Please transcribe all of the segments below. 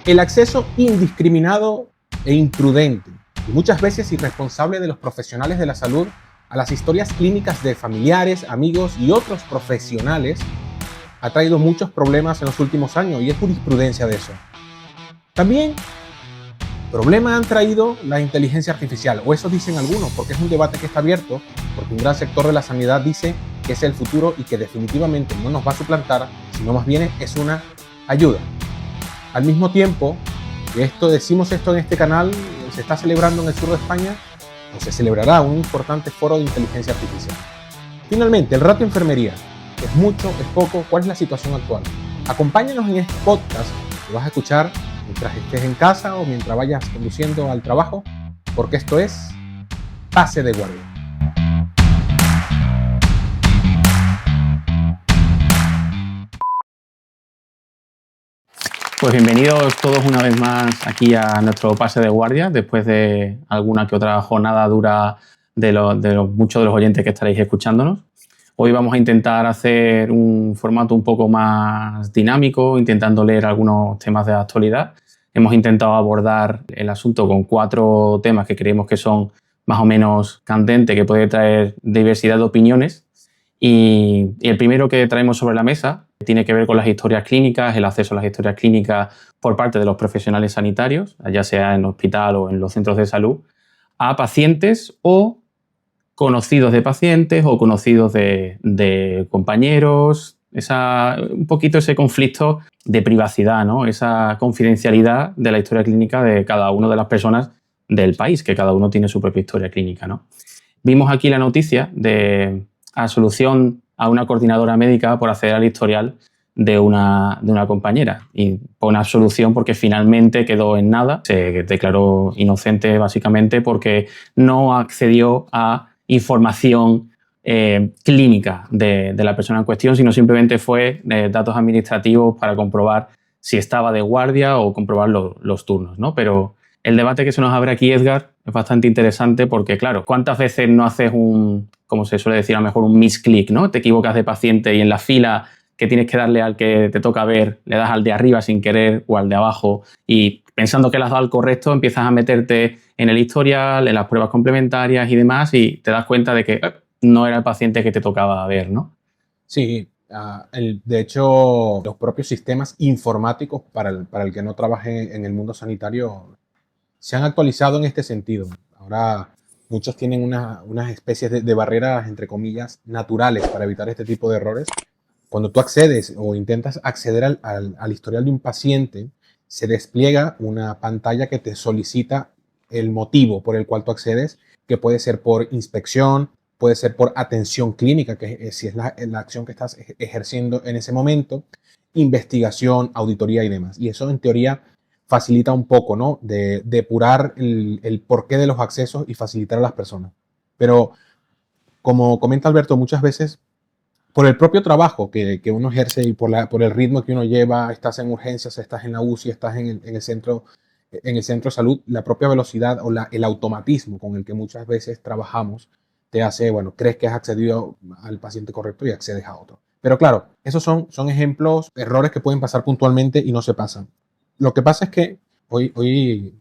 El acceso indiscriminado e imprudente, y muchas veces irresponsable de los profesionales de la salud a las historias clínicas de familiares, amigos y otros profesionales ha traído muchos problemas en los últimos años y es jurisprudencia de eso. También problemas han traído la inteligencia artificial, o eso dicen algunos, porque es un debate que está abierto, porque un gran sector de la sanidad dice que es el futuro y que definitivamente no nos va a suplantar, sino más bien es una ayuda. Al mismo tiempo que decimos esto en este canal, se está celebrando en el sur de España, o se celebrará un importante foro de inteligencia artificial. Finalmente, el ratio enfermería, ¿es mucho, es poco? ¿Cuál es la situación actual? Acompáñanos en este podcast que vas a escuchar mientras estés en casa o mientras vayas conduciendo al trabajo, porque esto es Pase de Guardia. Pues bienvenidos todos una vez más aquí a nuestro pase de guardia, después de alguna que otra jornada dura de muchos de los oyentes que estaréis escuchándonos. Hoy vamos a intentar hacer un formato un poco más dinámico, intentando leer algunos temas de actualidad. Hemos intentado abordar el asunto con 4 temas que creemos que son más o menos candentes, que puede traer diversidad de opiniones. Y el primero que traemos sobre la mesa tiene que ver con las historias clínicas, el acceso a las historias clínicas por parte de los profesionales sanitarios, ya sea en el hospital o en los centros de salud, a pacientes o conocidos de pacientes o conocidos de compañeros, un poquito ese conflicto de privacidad, ¿no? Esa confidencialidad de la historia clínica de cada una de las personas del país, que cada uno tiene su propia historia clínica, ¿no? Vimos aquí la noticia de absolución a una coordinadora médica por acceder al historial de una compañera. Y pone absolución porque finalmente quedó en nada. Se declaró inocente básicamente porque no accedió a información clínica de la persona en cuestión, sino simplemente fue datos administrativos para comprobar si estaba de guardia o comprobar los turnos, ¿no? Pero el debate que se nos abre aquí, Edgar, es bastante interesante porque, claro, ¿cuántas veces no haces como se suele decir a lo mejor, un misclick, ¿no? Te equivocas de paciente y en la fila que tienes que darle al que te toca ver, le das al de arriba sin querer o al de abajo y pensando que le has dado al correcto empiezas a meterte en el historial, en las pruebas complementarias y demás y te das cuenta de que no era el paciente que te tocaba ver, ¿no? Sí, de hecho, los propios sistemas informáticos para el que no trabaje en el mundo sanitario se han actualizado en este sentido. Ahora muchos tienen unas especies de barreras, entre comillas, naturales para evitar este tipo de errores. Cuando tú accedes o intentas acceder al historial de un paciente, se despliega una pantalla que te solicita el motivo por el cual tú accedes, que puede ser por inspección, puede ser por atención clínica, que si es la acción que estás ejerciendo en ese momento, investigación, auditoría y demás. Y eso en teoría facilita un poco, ¿no? De depurar el porqué de los accesos y facilitar a las personas. Pero, como comenta Alberto, muchas veces, por el propio trabajo que uno ejerce y por el ritmo que uno lleva, estás en urgencias, estás en la UCI, estás en el centro de salud, la propia velocidad o el automatismo con el que muchas veces trabajamos te hace, bueno, crees que has accedido al paciente correcto y accedes a otro. Pero claro, esos son ejemplos, errores que pueden pasar puntualmente y no se pasan. Lo que pasa es que hoy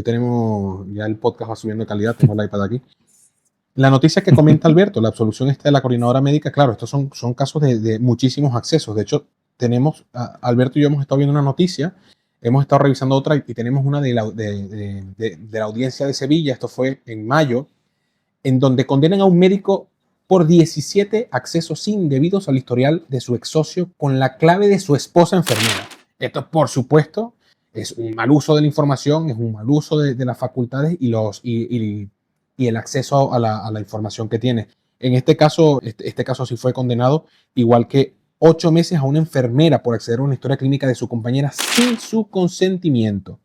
tenemos, ya el podcast va subiendo de calidad, tengo el iPad aquí. La noticia que comenta Alberto, la absolución esta de la coordinadora médica, claro, estos son casos de muchísimos accesos. De hecho, Alberto y yo hemos estado viendo una noticia, hemos estado revisando otra y tenemos una de la audiencia de Sevilla, esto fue en mayo, en donde condenan a un médico por 17 accesos indebidos al historial de su ex socio con la clave de su esposa enfermera. Esto, por supuesto, es un mal uso de la información, es un mal uso de las facultades y el acceso a la información que tiene. En este caso sí fue condenado, igual que 8 meses a una enfermera por acceder a una historia clínica de su compañera sin su consentimiento.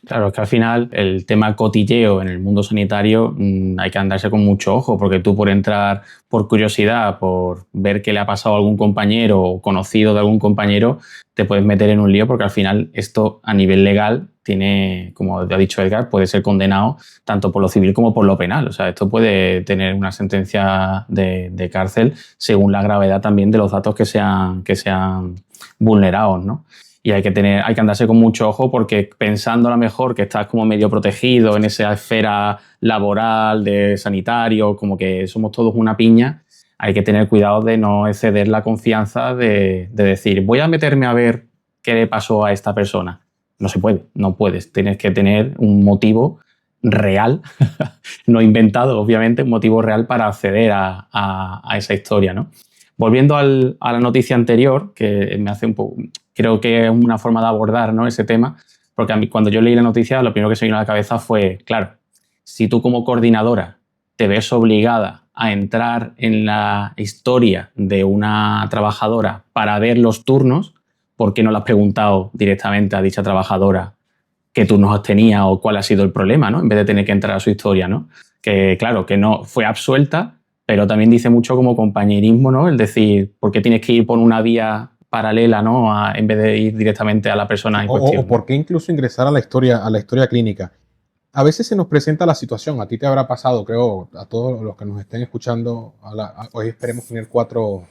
Claro, es que al final el tema cotilleo en el mundo sanitario hay que andarse con mucho ojo, porque tú por entrar por curiosidad, por ver qué le ha pasado a algún compañero o conocido de algún compañero, te puedes meter en un lío porque al final esto a nivel legal tiene, como ha dicho Edgar, puede ser condenado tanto por lo civil como por lo penal. O sea, esto puede tener una sentencia de cárcel según la gravedad también de los datos que sean vulnerados, ¿no? y hay que andarse con mucho ojo porque pensando a lo mejor que estás como medio protegido en esa esfera laboral, de sanitario, como que somos todos una piña, hay que tener cuidado de no exceder la confianza de decir, voy a meterme a ver qué le pasó a esta persona. No se puede, no puedes. Tienes que tener un motivo real, no inventado, obviamente, un motivo real para acceder a esa historia, ¿no? Volviendo a la noticia anterior, que me hace un poco, creo que es una forma de abordar, ¿no?, ese tema, porque a mí cuando yo leí la noticia lo primero que se vino a la cabeza fue, claro, si tú como coordinadora te ves obligada a entrar en la historia de una trabajadora para ver los turnos, ¿por qué no le has preguntado directamente a dicha trabajadora qué turnos tenía o cuál ha sido el problema, ¿no?, en vez de tener que entrar a su historia, ¿no? Que claro, que no fue absuelta, pero también dice mucho como compañerismo, ¿no? El decir, ¿por qué tienes que ir por una vía paralela, ¿no?, en vez de ir directamente a la persona en cuestión? O por qué incluso ingresar a la historia clínica. A veces se nos presenta la situación, a ti te habrá pasado, creo, a todos los que nos estén escuchando, hoy esperemos tener cuatro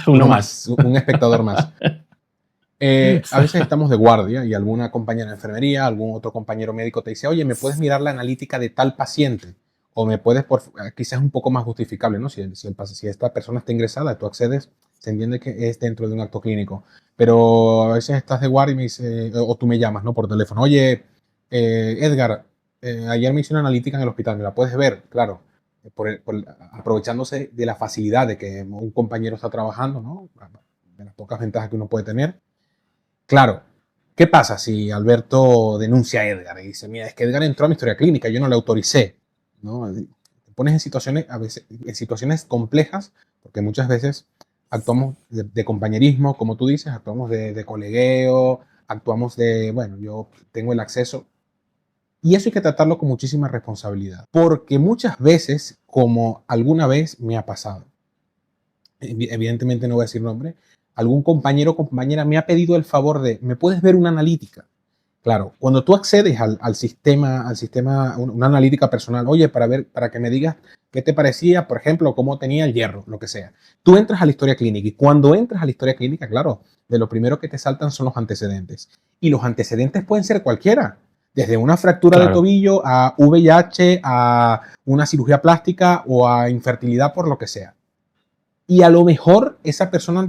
Uno más. un espectador más. A veces estamos de guardia y alguna compañera de enfermería, algún otro compañero médico te dice, oye, ¿me puedes mirar la analítica de tal paciente? O me puedes, quizás un poco más justificable, ¿no? Si esta persona está ingresada, tú accedes, se entiende que es dentro de un acto clínico. Pero a veces estás de guardia y me dice, o tú me llamas, ¿no?, por teléfono, oye, Edgar, ayer me hice una analítica en el hospital, ¿me la puedes ver? Claro, aprovechándose de la facilidad de que un compañero está trabajando, ¿no?, de las pocas ventajas que uno puede tener. Claro, ¿qué pasa si Alberto denuncia a Edgar y dice, mira, es que Edgar entró a mi historia clínica, yo no le autoricé, ¿no? Te pones en situaciones, a veces, en situaciones complejas, porque muchas veces actuamos de compañerismo, como tú dices, actuamos de colegueo, actuamos bueno, yo tengo el acceso. Y eso hay que tratarlo con muchísima responsabilidad, porque muchas veces, como alguna vez me ha pasado, evidentemente no voy a decir nombre, algún compañero o compañera me ha pedido el favor de, ¿me puedes ver una analítica? Claro, cuando tú accedes al sistema, una analítica personal, oye, para que me digas qué te parecía, por ejemplo, cómo tenía el hierro, lo que sea. Tú entras a la historia clínica y cuando entras a la historia clínica, claro, de lo primero que te saltan son los antecedentes. Y los antecedentes pueden ser cualquiera, desde una fractura de tobillo a VIH, a una cirugía plástica o a infertilidad por lo que sea. Y a lo mejor esa persona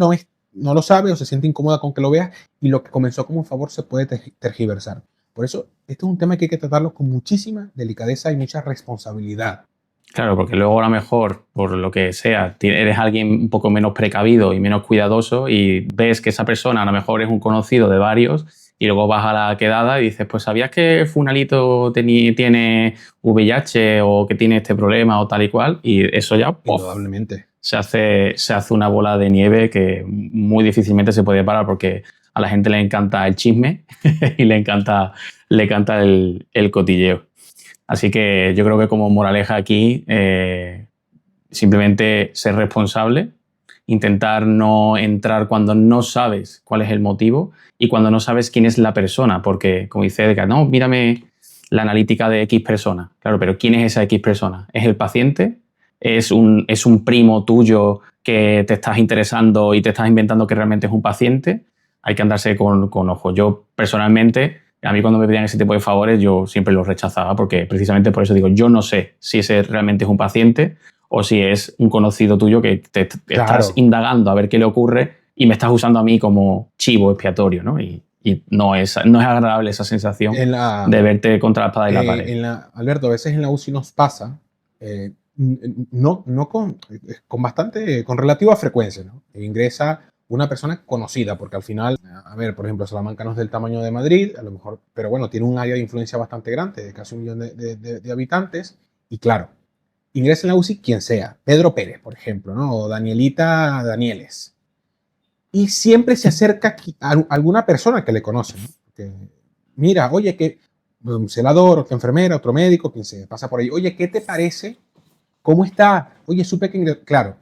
no lo sabe o se siente incómoda con que lo veas y lo que comenzó como un favor se puede tergiversar. Por eso, este es un tema que hay que tratarlo con muchísima delicadeza y mucha responsabilidad. Claro, porque luego a lo mejor, por lo que sea, eres alguien un poco menos precavido y menos cuidadoso y ves que esa persona a lo mejor es un conocido de varios y luego vas a la quedada y dices, pues ¿sabías que Funalito tiene VIH o que tiene este problema o tal y cual? Y eso ya, indudablemente, se hace una bola de nieve que muy difícilmente se puede parar porque a la gente le encanta el chisme y le encanta el cotilleo. Así que yo creo que como moraleja aquí, simplemente ser responsable, intentar no entrar cuando no sabes cuál es el motivo y cuando no sabes quién es la persona, porque como dice Edgar, no, mírame la analítica de X persona. Claro, pero ¿quién es esa X persona? ¿Es el paciente? ¿Es un primo tuyo que te estás interesando y te estás inventando que realmente es un paciente? Hay que andarse con ojo. Yo personalmente, a mí cuando me pedían ese tipo de favores, yo siempre los rechazaba porque precisamente por eso digo, yo no sé si ese realmente es un paciente o si es un conocido tuyo que te estás indagando a ver qué le ocurre y me estás usando a mí como chivo expiatorio, ¿no? Y no es agradable esa sensación de verte contra la espada y la pared. Alberto, a veces en la UCI nos pasa, no con relativa frecuencia, ¿no? Ingresa una persona conocida, porque al final, a ver, por ejemplo, Salamanca no es del tamaño de Madrid, a lo mejor, pero bueno, tiene un área de influencia bastante grande, de casi 1 millón de habitantes, y claro, ingresa en la UCI quien sea, Pedro Pérez, por ejemplo, ¿no? O Danielita Danieles. Y siempre se acerca a alguna persona que le conoce, ¿no? Que, mira, oye, que un celador, otra enfermera, otro médico, quien se pasa por ahí, oye, ¿qué te parece? ¿Cómo está? Oye, supe que... Claro,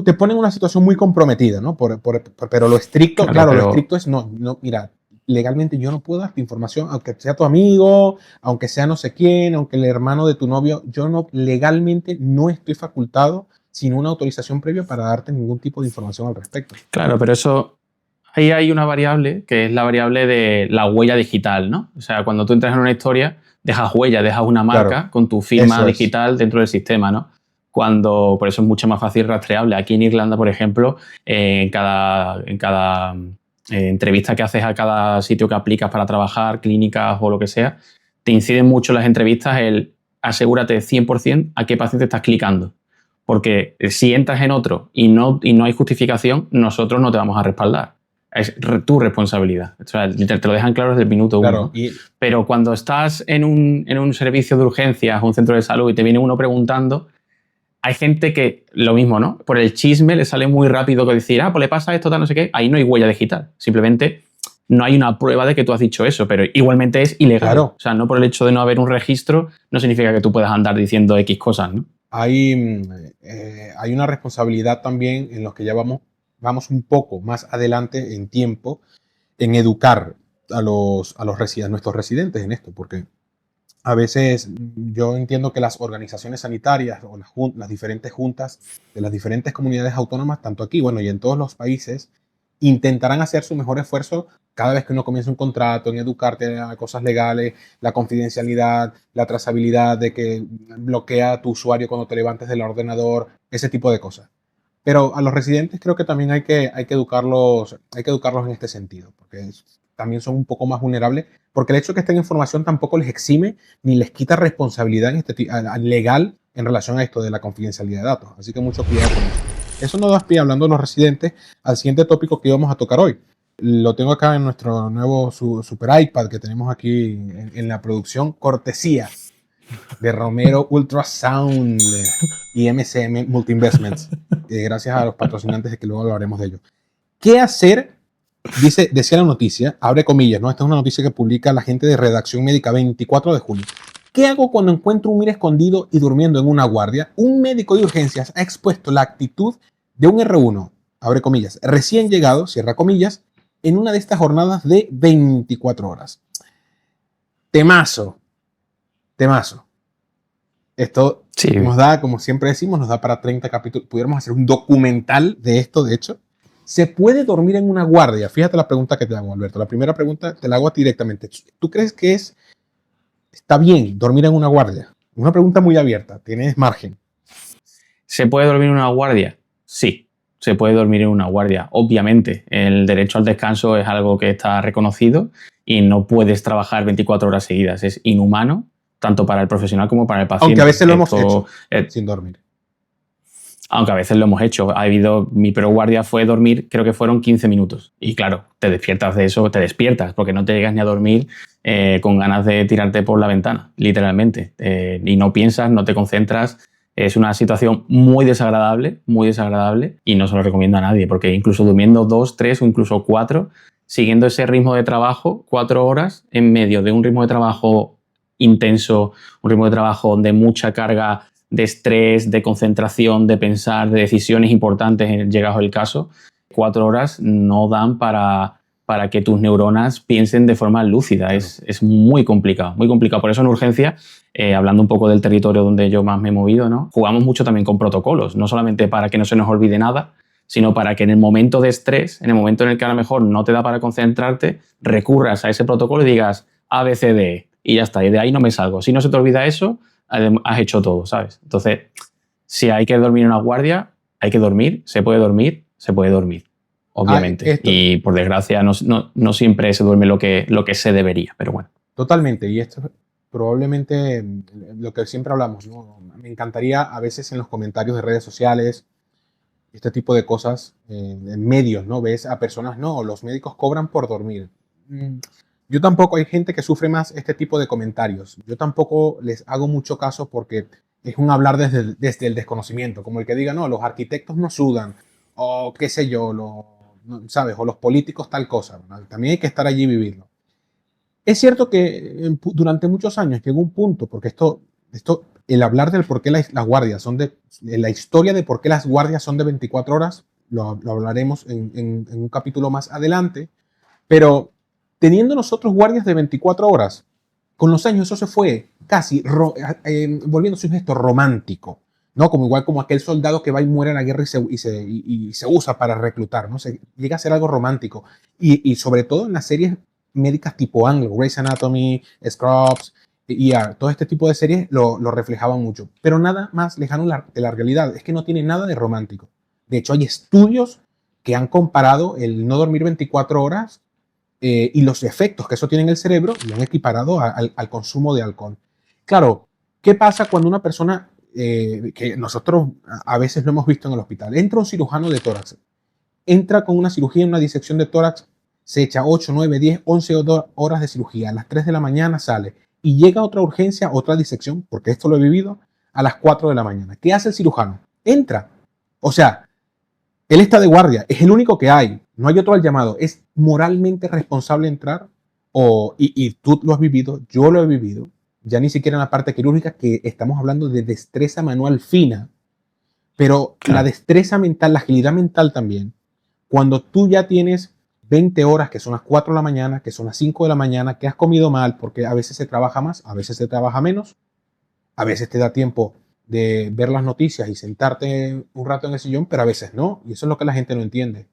te pone en una situación muy comprometida, ¿no? Pero lo estricto, lo estricto es, no, mira, legalmente yo no puedo darte información, aunque sea tu amigo, aunque sea no sé quién, aunque el hermano de tu novio, yo no, legalmente no estoy facultado sin una autorización previa para darte ningún tipo de información al respecto. Claro, pero eso, ahí hay una variable que es la variable de la huella digital, ¿no? O sea, cuando tú entras en una historia, dejas huella, dejas una marca Claro, con tu firma eso es. digital dentro del sistema, ¿no? Por eso es mucho más fácil rastreable. Aquí en Irlanda, por ejemplo, en cada entrevista que haces a cada sitio que aplicas para trabajar, clínicas o lo que sea, te inciden mucho las entrevistas el asegúrate 100% a qué paciente estás clicando. Porque si entras en otro y no hay justificación, nosotros no te vamos a respaldar. Es tu responsabilidad. O sea, te lo dejan claro desde el minuto uno. Claro, ¿No? Pero cuando estás en un servicio de urgencias, un centro de salud, y te viene uno preguntando, hay gente que, lo mismo, ¿no? Por el chisme le sale muy rápido que decir, pues le pasa esto, tal, no sé qué. Ahí no hay huella digital. Simplemente no hay una prueba de que tú has dicho eso, pero igualmente es ilegal. Claro. O sea, no por el hecho de no haber un registro, no significa que tú puedas andar diciendo X cosas, ¿no? Hay una responsabilidad también en los que ya vamos un poco más adelante en tiempo en educar a nuestros residentes en esto, porque a veces yo entiendo que las organizaciones sanitarias o las diferentes juntas de las diferentes comunidades autónomas, tanto aquí, bueno, y en todos los países, intentarán hacer su mejor esfuerzo cada vez que uno comienza un contrato, en educarte a cosas legales, la confidencialidad, la trazabilidad de que bloquea a tu usuario cuando te levantes del ordenador, ese tipo de cosas. Pero a los residentes creo que también hay que educarlos en este sentido, porque también son un poco más vulnerables, porque el hecho de que estén en formación tampoco les exime ni les quita responsabilidad legal en relación a esto de la confidencialidad de datos. Así que mucho cuidado con eso. Eso nos da pie, hablando de los residentes, al siguiente tópico que íbamos a tocar hoy. Lo tengo acá en nuestro nuevo super iPad que tenemos aquí en la producción, cortesía de Romero Ultrasound y MCM Multi Investments. Gracias a los patrocinantes, de que luego hablaremos de ello. ¿Qué hacer? Decía la noticia, abre comillas, ¿no? Esta es una noticia que publica la gente de Redacción Médica 24 de julio. ¿Qué hago cuando encuentro un MIR escondido y durmiendo en una guardia? Un médico de urgencias ha expuesto la actitud de un R1, abre comillas, recién llegado, cierra comillas, en una de estas jornadas de 24 horas. Temazo. Esto sí nos da, como siempre decimos, nos da para 30 capítulos. Pudiéramos hacer un documental de esto, de hecho. ¿Se puede dormir en una guardia? Fíjate la pregunta que te hago, Alberto. La primera pregunta te la hago a ti directamente. ¿Tú crees que está bien dormir en una guardia? Una pregunta muy abierta. Tienes margen. ¿Se puede dormir en una guardia? Sí, se puede dormir en una guardia. Obviamente, el derecho al descanso es algo que está reconocido y no puedes trabajar 24 horas seguidas. Es inhumano, tanto para el profesional como para el paciente. Aunque a veces lo hemos hecho sin dormir. Aunque a veces lo hemos hecho. Mi peor guardia fue dormir, creo que fueron 15 minutos. Y claro, te despiertas de eso, porque no te llegas ni a dormir con ganas de tirarte por la ventana, literalmente. Y no piensas, no te concentras. Es una situación muy desagradable y no se lo recomiendo a nadie, porque incluso durmiendo 2, 3 o incluso 4, siguiendo ese ritmo de trabajo, 4 horas en medio de un ritmo de trabajo intenso, un ritmo de trabajo de mucha carga de estrés, de concentración, de pensar, de decisiones importantes, llegado el caso, 4 horas no dan para que tus neuronas piensen de forma lúcida. Claro. Es muy complicado, muy complicado. Por eso en urgencia, hablando un poco del territorio donde yo más me he movido, ¿no? Jugamos mucho también con protocolos, no solamente para que no se nos olvide nada, sino para que en el momento de estrés, en el momento en el que a lo mejor no te da para concentrarte, recurras a ese protocolo y digas A, B, C, D, y ya está, y de ahí no me salgo. Si no se te olvida eso, has hecho todo, ¿sabes? Entonces, si hay que dormir en una guardia, hay que dormir, se puede dormir, obviamente. Y por desgracia no siempre se duerme lo que se debería, pero bueno. Totalmente, y esto es probablemente lo que siempre hablamos, ¿no? Me encantaría a veces en los comentarios de redes sociales, este tipo de cosas, en medios, ¿no? Ves a personas, no, los médicos cobran por dormir. Yo tampoco, hay gente que sufre más este tipo de comentarios. Yo tampoco les hago mucho caso porque es un hablar desde el desconocimiento, como el que diga, no, los arquitectos no sudan, o qué sé yo, ¿sabes? O los políticos tal cosa. ¿No? También hay que estar allí y vivirlo. Es cierto que durante muchos años llegó un punto, porque el hablar del por qué las guardias la historia de por qué las guardias son de 24 horas, lo hablaremos en un capítulo más adelante, pero teniendo nosotros guardias de 24 horas, con los años eso se fue casi volviéndose un gesto romántico. ¿no? Como igual como aquel soldado que va y muere en la guerra y se usa para reclutar, ¿no? Llega a ser algo romántico. Y sobre todo en las series médicas tipo Anglo, Grey's Anatomy, Scrubs, ER, todo este tipo de series lo reflejaban mucho. Pero nada más lejano de la realidad, es que no tiene nada de romántico. De hecho, hay estudios que han comparado el no dormir 24 horas y los efectos que eso tiene en el cerebro lo han equiparado al consumo de alcohol. Claro, ¿qué pasa cuando una persona, que nosotros a veces lo hemos visto en el hospital, entra un cirujano de tórax, entra con una cirugía, una disección de tórax, se echa 8, 9, 10, 11 horas de cirugía, a las 3 de la mañana sale y llega a otra urgencia, otra disección, porque esto lo he vivido, a las 4 de la mañana. ¿Qué hace el cirujano? Entra. O sea, él está de guardia, es el único que hay, no hay otro al llamado. ¿Es moralmente responsable entrar? Y tú lo has vivido, yo lo he vivido, ya ni siquiera en la parte quirúrgica, que estamos hablando de destreza manual fina, pero la Claro. destreza mental, la agilidad mental también, cuando tú ya tienes 20 horas, que son las 4 de la mañana, que son las 5 de la mañana, que has comido mal, porque a veces se trabaja más, a veces se trabaja menos, a veces te da tiempo de ver las noticias y sentarte un rato en el sillón, pero a veces no, y eso es lo que la gente no entiende.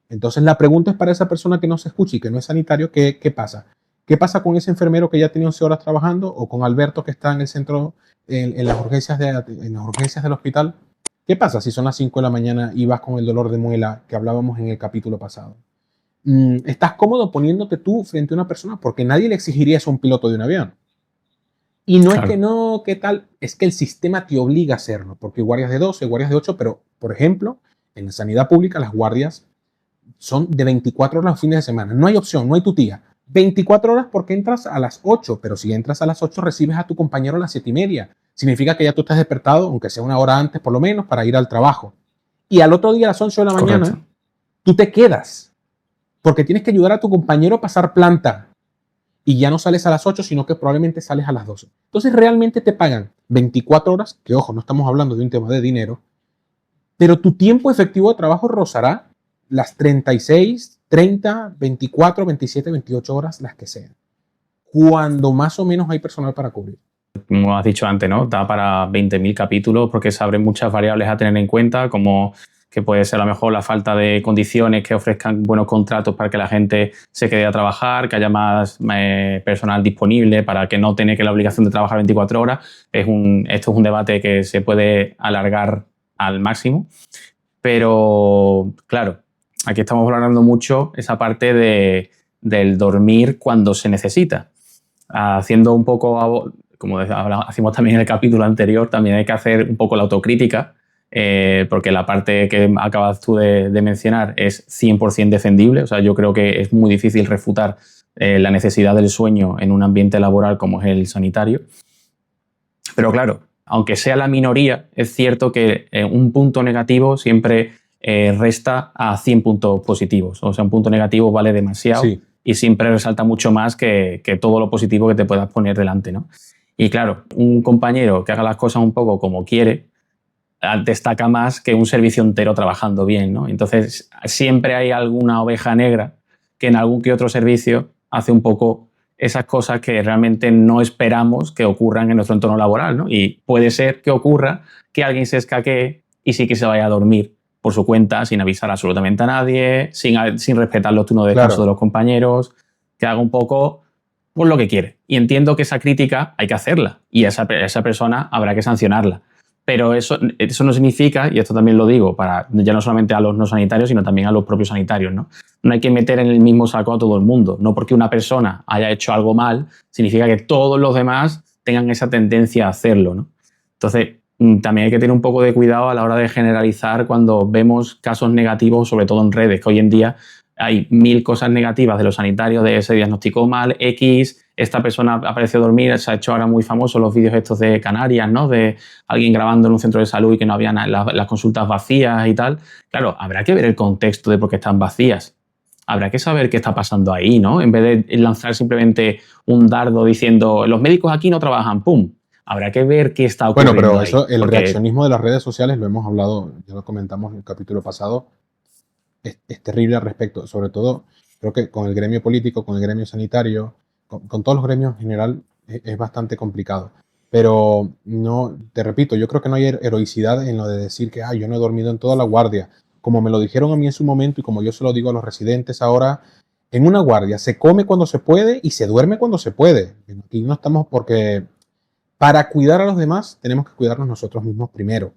Entonces la pregunta es para esa persona que no se escucha y que no es sanitario, ¿qué pasa? ¿Qué pasa con ese enfermero que ya tiene 11 horas trabajando o con Alberto que está en el centro, en las urgencias del hospital? ¿Qué pasa si son las 5 de la mañana y vas con el dolor de muela que hablábamos en el capítulo pasado? ¿Estás cómodo poniéndote tú frente a una persona? Porque nadie le exigiría eso a un piloto de un avión. Y no es que Claro. no, ¿qué tal? Es que el sistema te obliga a hacerlo, porque hay guardias de 12, guardias de 8, pero, por ejemplo, en la sanidad pública las guardias son de 24 horas los fines de semana. No hay opción, no hay tu tía. 24 horas porque entras a las 8, pero si entras a las 8 recibes a tu compañero a las 7:30. Significa que ya tú estás despertado, aunque sea una hora antes por lo menos, para ir al trabajo. Y al otro día a las 11 de la Correcto. mañana, tú te quedas, porque tienes que ayudar a tu compañero a pasar planta. Y ya no sales a las 8, sino que probablemente sales a las 12. Entonces realmente te pagan 24 horas, que ojo, no estamos hablando de un tema de dinero, pero tu tiempo efectivo de trabajo rozará las 36, 30, 24, 27, 28 horas, las que sean, cuando más o menos hay personal para cubrir. Como has dicho antes, ¿no? Da para 20.000 capítulos porque se abren muchas variables a tener en cuenta, como que puede ser a lo mejor la falta de condiciones que ofrezcan buenos contratos para que la gente se quede a trabajar, que haya más personal disponible para que no tenga que la obligación de trabajar 24 horas. Esto es un debate que se puede alargar al máximo, pero claro, aquí estamos hablando mucho esa parte del dormir cuando se necesita. Haciendo un poco, como hacíamos también en el capítulo anterior, también hay que hacer un poco la autocrítica, porque la parte que acabas tú de mencionar es 100% defendible. O sea, yo creo que es muy difícil refutar la necesidad del sueño en un ambiente laboral como es el sanitario. Pero claro, aunque sea la minoría, es cierto que un punto negativo siempre resta a 100 puntos positivos. O sea, un punto negativo vale demasiado. Sí. Y siempre resalta mucho más que todo lo positivo que te puedas poner delante, ¿no? Y claro, un compañero que haga las cosas un poco como quiere destaca más que un servicio entero trabajando bien, ¿no? Entonces, siempre hay alguna oveja negra que en algún que otro servicio hace un poco esas cosas que realmente no esperamos que ocurran en nuestro entorno laboral, ¿no? Y puede ser que ocurra que alguien se escaquee y sí que se vaya a dormir por su cuenta, sin avisar absolutamente a nadie, sin respetar los turnos de descanso de Claro. los compañeros, que haga un poco por lo que quiere. Y entiendo que esa crítica hay que hacerla y a esa persona habrá que sancionarla. Pero eso no significa, y esto también lo digo, para ya no solamente a los no sanitarios, sino también a los propios sanitarios, ¿no? No hay que meter en el mismo saco a todo el mundo. No porque una persona haya hecho algo mal, significa que todos los demás tengan esa tendencia a hacerlo, ¿no? Entonces, también hay que tener un poco de cuidado a la hora de generalizar cuando vemos casos negativos, sobre todo en redes, que hoy en día hay 1000 cosas negativas de los sanitarios, de se diagnosticó mal, X, esta persona apareció dormir, se ha hecho ahora muy famoso los vídeos estos de Canarias, ¿no? De alguien grabando en un centro de salud y que no habían las consultas vacías y tal. Claro, habrá que ver el contexto de por qué están vacías. Habrá que saber qué está pasando ahí, ¿no? En vez de lanzar simplemente un dardo diciendo los médicos aquí no trabajan, ¡pum! Habrá que ver qué está Bueno, ocurriendo pero ahí. eso, el Porque, reaccionismo de las redes sociales, lo hemos hablado, ya lo comentamos en el capítulo pasado, es terrible al respecto. Sobre todo, creo que con el gremio político, con el gremio sanitario, con todos los gremios en general, es bastante complicado. Pero no, te repito, yo creo que no hay heroicidad en lo de decir que yo no he dormido en toda la guardia. Como me lo dijeron a mí en su momento y como yo se lo digo a los residentes ahora, en una guardia se come cuando se puede y se duerme cuando se puede. Aquí no estamos porque para cuidar a los demás tenemos que cuidarnos nosotros mismos primero.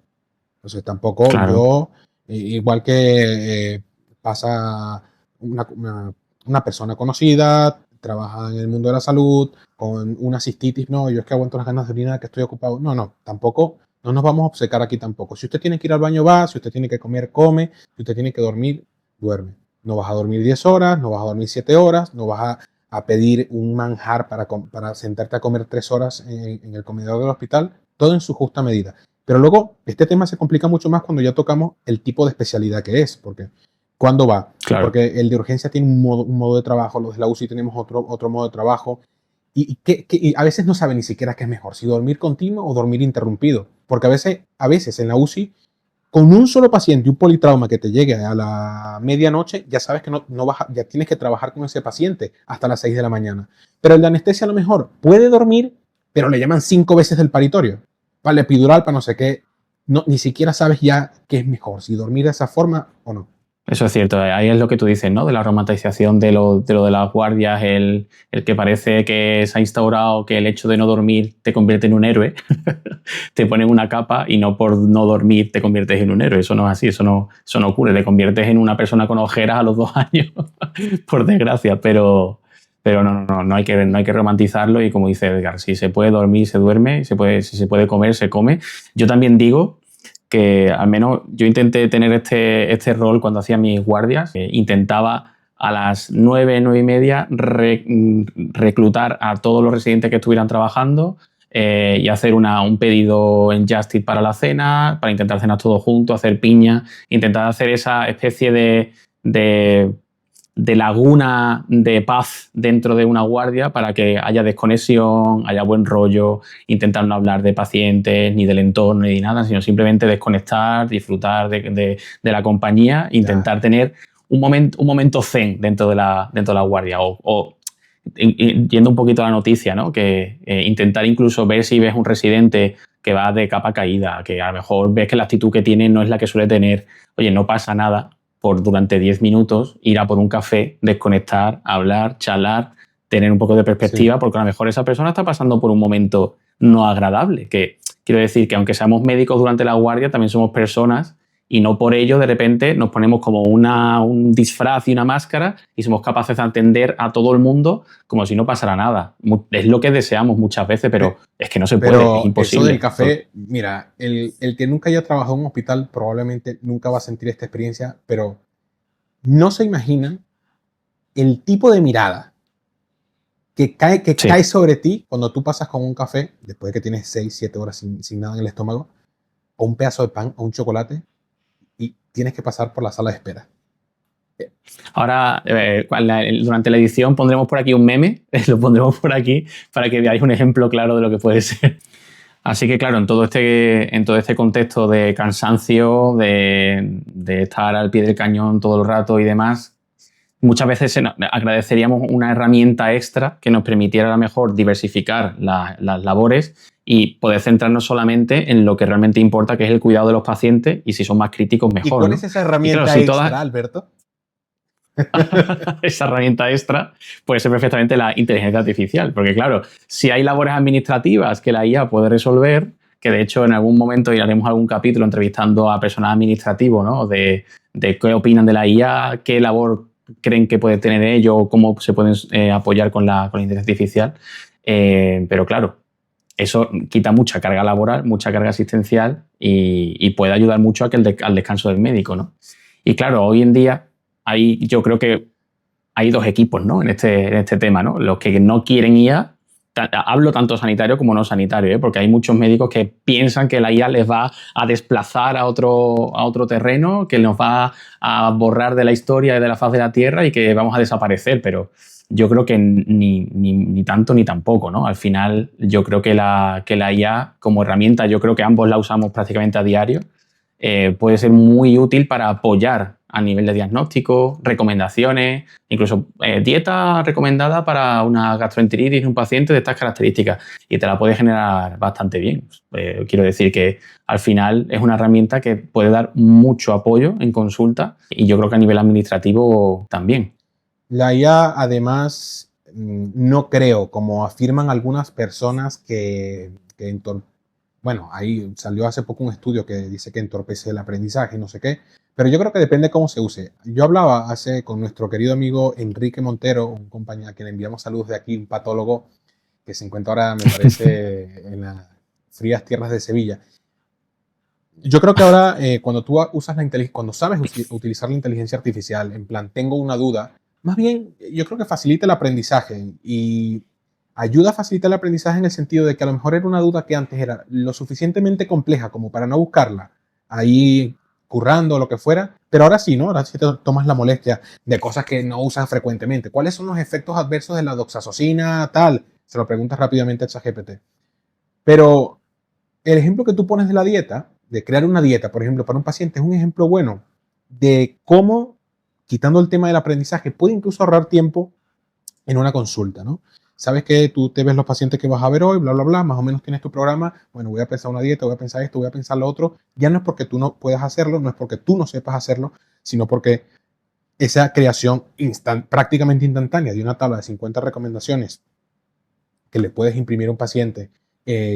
Entonces tampoco Claro. yo, igual que pasa una persona conocida, trabaja en el mundo de la salud, con una cistitis, no, yo es que aguanto las ganas de orinar, que estoy ocupado. No, no, tampoco, no nos vamos a obcecar aquí tampoco. Si usted tiene que ir al baño, va, si usted tiene que comer, come, si usted tiene que dormir, duerme. No vas a dormir 10 horas, no vas a dormir 7 horas, no vas a pedir un manjar para sentarte a comer 3 horas en el comedor del hospital, todo en su justa medida. Pero luego este tema se complica mucho más cuando ya tocamos el tipo de especialidad que es, porque ¿cuándo va? Claro. Porque el de urgencia tiene un modo de trabajo, los de la UCI tenemos otro modo de trabajo, y a veces no sabe ni siquiera qué es mejor, si dormir continuo o dormir interrumpido, porque a veces en la UCI, con un solo paciente, un politrauma que te llegue a la medianoche, ya sabes que no vas ya tienes que trabajar con ese paciente hasta las 6 de la mañana. Pero el de anestesia a lo mejor puede dormir, pero le llaman 5 veces del paritorio, para el epidural, para no sé qué, no, ni siquiera sabes ya qué es mejor, si dormir de esa forma o no. Eso es cierto, ahí es lo que tú dices, ¿no? De la romantización de lo de las guardias, el que parece que se ha instaurado que el hecho de no dormir te convierte en un héroe, te ponen una capa y no por no dormir te conviertes en un héroe, eso no es así, eso no ocurre, te conviertes en una persona con ojeras a los 2 años, por desgracia, pero no hay que romantizarlo y como dice Edgar, si se puede dormir, se duerme, si se puede comer, se come. Yo también digo que al menos yo intenté tener este rol cuando hacía mis guardias. Intentaba a las 9, 9 y media reclutar a todos los residentes que estuvieran trabajando y hacer un pedido en Just Eat para la cena, para intentar cenar todos juntos, hacer piña, intentar hacer esa especie de laguna de paz dentro de una guardia para que haya desconexión, haya buen rollo, intentar no hablar de pacientes, ni del entorno, ni de nada, sino simplemente desconectar, disfrutar de la compañía, intentar tener un momento zen dentro de la guardia o yendo un poquito a la noticia, ¿no? Que intentar incluso ver si ves un residente que va de capa caída, que a lo mejor ves que la actitud que tiene no es la que suele tener, oye, no pasa nada, por durante 10 minutos ir a por un café, desconectar, hablar, charlar, tener un poco de perspectiva, sí. Porque a lo mejor esa persona está pasando por un momento no agradable. Que quiero decir que aunque seamos médicos durante la guardia, también somos personas y no por ello de repente nos ponemos como un disfraz y una máscara y somos capaces de atender a todo el mundo como si no pasara nada. Es lo que deseamos muchas veces, pero es que no se puede, es imposible. Eso del café, mira, el que nunca haya trabajado en un hospital probablemente nunca va a sentir esta experiencia, pero no se imaginan el tipo de mirada que cae sobre ti cuando tú pasas con un café, después de que tienes 6, 7 horas sin nada en el estómago, o un pedazo de pan o un chocolate, y tienes que pasar por la sala de espera. Ahora, durante la edición pondremos por aquí un meme, lo pondremos por aquí para que veáis un ejemplo claro de lo que puede ser. Así que, claro, en todo este contexto de cansancio, de estar al pie del cañón todo el rato y demás, muchas veces agradeceríamos una herramienta extra que nos permitiera a lo mejor diversificar las labores y poder centrarnos solamente en lo que realmente importa, que es el cuidado de los pacientes, y si son más críticos, mejor. ¿Y cuál es esa herramienta extra, Alberto? Esa herramienta extra puede ser perfectamente la inteligencia artificial, porque claro, si hay labores administrativas que la IA puede resolver, que de hecho en algún momento haremos algún capítulo entrevistando a personal administrativo, ¿no? De qué opinan de la IA, qué labor creen que puede tener ello, cómo se pueden apoyar con la inteligencia artificial, pero claro, eso quita mucha carga laboral, mucha carga asistencial y puede ayudar mucho al descanso del médico, ¿no? Y claro, hoy en día yo creo que hay 2 equipos, ¿no? en este tema, ¿no? Los que no quieren IA, hablo tanto sanitario como no sanitario, porque hay muchos médicos que piensan que la IA les va a desplazar a otro terreno, que nos va a borrar de la historia y de la faz de la Tierra y que vamos a desaparecer, pero yo creo que ni tanto ni tampoco, ¿no? Al final yo creo que la IA como herramienta, yo creo que ambos la usamos prácticamente a diario, puede ser muy útil para apoyar a nivel de diagnóstico, recomendaciones, incluso dieta recomendada para una gastroenteritis en un paciente de estas características, y te la puede generar bastante bien. Quiero decir que al final es una herramienta que puede dar mucho apoyo en consulta, y yo creo que a nivel administrativo también. La IA, además, no creo, como afirman algunas personas, bueno, ahí salió hace poco un estudio que dice que entorpece el aprendizaje y no sé qué, pero yo creo que depende de cómo se use. Yo hablaba con nuestro querido amigo Enrique Montero, un compañero a quien le enviamos saludos de aquí, un patólogo que se encuentra ahora, me parece, en las frías tierras de Sevilla. Yo creo que ahora, cuando tú usas cuando sabes utilizar la inteligencia artificial, en plan, tengo una duda, más bien, yo creo que facilita el aprendizaje y ayuda a facilitar el aprendizaje en el sentido de que a lo mejor era una duda que antes era lo suficientemente compleja como para no buscarla ahí currando o lo que fuera, pero ahora sí, ¿no? Ahora sí te tomas la molestia de cosas que no usas frecuentemente. ¿Cuáles son los efectos adversos de la doxazocina, tal? Se lo preguntas rápidamente a ChatGPT. Pero el ejemplo que tú pones de la dieta, de crear una dieta, por ejemplo, para un paciente, es un ejemplo bueno de cómo, quitando el tema del aprendizaje, puede incluso ahorrar tiempo en una consulta, ¿no? Sabes que tú te ves los pacientes que vas a ver hoy, bla, bla, bla, más o menos tienes tu programa, bueno, voy a pensar una dieta, voy a pensar esto, voy a pensar lo otro. Ya no es porque tú no puedas hacerlo, no es porque tú no sepas hacerlo, sino porque esa creación prácticamente instantánea de una tabla de 50 recomendaciones que le puedes imprimir a un paciente,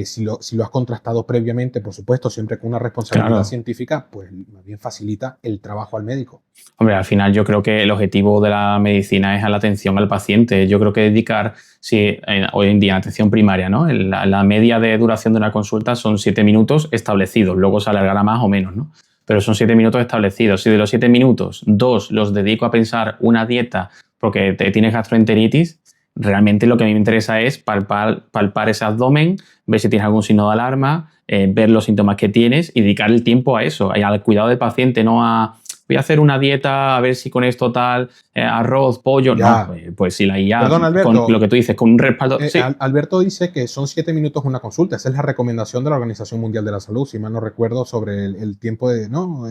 si lo has contrastado previamente, por supuesto, siempre con una responsabilidad científica, pues más bien facilita el trabajo al médico. Hombre, al final yo creo que el objetivo de la medicina es a la atención al paciente. Yo creo que dedicar, hoy en día, atención primaria, ¿no? La media de duración de una consulta son 7 minutos establecidos, luego se alargará más o menos, ¿no? Pero son 7 minutos establecidos. Si de los 7 minutos, 2 los dedico a pensar una dieta porque tienes gastroenteritis, realmente lo que a mí me interesa es palpar ese abdomen, ver si tienes algún signo de alarma, ver los síntomas que tienes y dedicar el tiempo a eso, al cuidado del paciente, no a voy a hacer una dieta a ver si con esto tal, arroz, pollo. Ya. No, pues si la IA, perdón, Alberto, con lo que tú dices, con un respaldo. Sí. Alberto dice que son 7 minutos una consulta. Esa es la recomendación de la Organización Mundial de la Salud, si mal no recuerdo, sobre el tiempo de, ¿no?